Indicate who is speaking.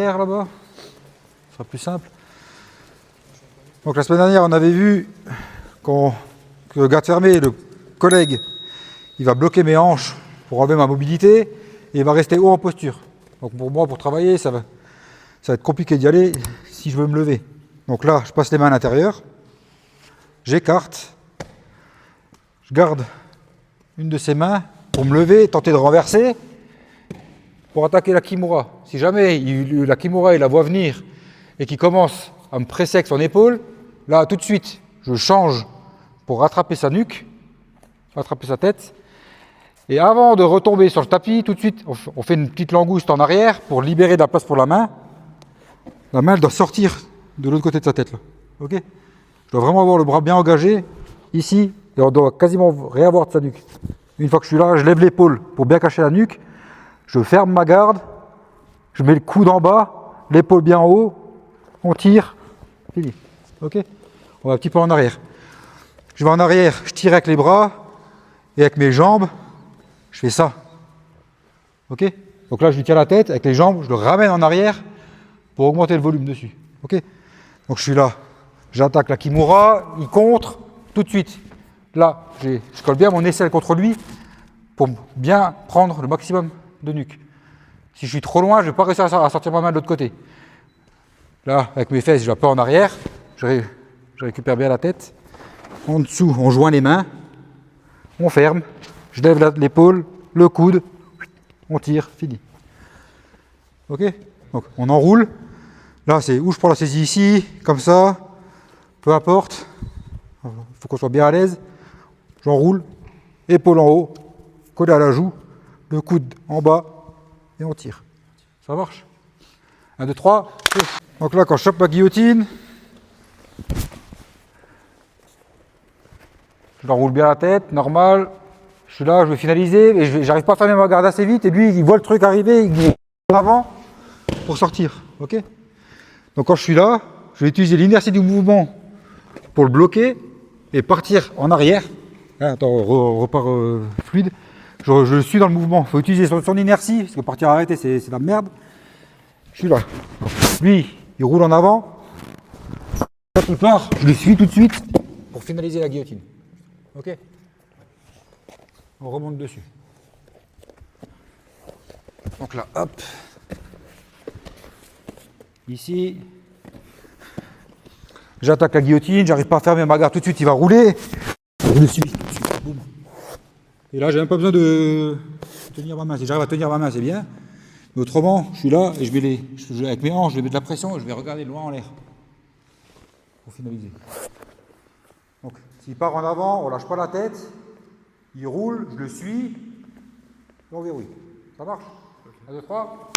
Speaker 1: là-bas, ce sera plus simple. Donc la semaine dernière, on avait vu que le garde fermé, le collègue, il va bloquer mes hanches pour enlever ma mobilité et il va rester haut en posture. Donc pour moi, pour travailler, ça va être compliqué d'y aller si je veux me lever. Donc là, je passe les mains à l'intérieur, j'écarte, je garde une de ces mains pour me lever, tenter de renverser, pour attaquer la kimura. Si jamais la kimura il la voit venir et qu'il commence à me presser avec son épaule, là tout de suite je change pour rattraper sa nuque, rattraper sa tête, et avant de retomber sur le tapis, tout de suite on fait une petite langouste en arrière pour libérer de la place pour la main. La main elle doit sortir de l'autre côté de sa tête là. Ok ? Je dois vraiment avoir le bras bien engagé ici et on doit quasiment rien voir de sa nuque. Une fois que je suis là, je lève l'épaule pour bien cacher la nuque, je ferme ma garde, je mets le coude en bas, l'épaule bien en haut, on tire, fini. Ok ? On va un petit peu en arrière. Je vais en arrière, je tire avec les bras et avec mes jambes, je fais ça. Ok ? Donc là, je lui tiens la tête avec les jambes, je le ramène en arrière pour augmenter le volume dessus. Ok ? Donc je suis là, j'attaque la kimura, il contre tout de suite. Là, je colle bien mon aisselle contre lui pour bien prendre le maximum de nuque. Si je suis trop loin, je ne vais pas réussir à sortir ma main de l'autre côté. Là, avec mes fesses, je vais un peu en arrière, je récupère bien la tête. En dessous, on joint les mains, on ferme, je lève l'épaule, le coude, on tire, fini. Ok ? Donc on enroule. Là, c'est où je prends la saisie ici, comme ça, peu importe. Il faut qu'on soit bien à l'aise. J'enroule, épaule en haut, collé à la joue, le coude en bas, et on tire. Ça marche. 1, 2, 3. Donc là, quand je chope ma guillotine, je l'enroule bien la tête, normal. Je suis là, je vais finaliser, et j'arrive pas à fermer ma garde assez vite, et lui, il voit le truc arriver, il va en avant pour sortir. Ok ? Donc quand je suis là, je vais utiliser l'inertie du mouvement pour le bloquer et partir en arrière. Attends, on repart fluide. Je suis dans le mouvement. Il faut utiliser son inertie, parce que partir arrêter, c'est de la merde. Je suis là. Lui, il roule en avant. Quand il part, je le suis tout de suite pour finaliser la guillotine. Ok ? On remonte dessus. Donc là, hop. Ici. J'attaque la guillotine, j'arrive pas à fermer ma garde tout de suite, il va rouler. Je le suis tout de suite. Boum. Et là, j'ai même pas besoin de tenir ma main. Si j'arrive à tenir ma main, c'est bien. Mais autrement, je suis là et je vais avec mes hanches, je vais mettre de la pression et je vais regarder loin en l'air. Pour finaliser. Donc, s'il part en avant, on lâche pas la tête. Il roule, je le suis. Et on verrouille. Ça marche ? 1, 2, 3.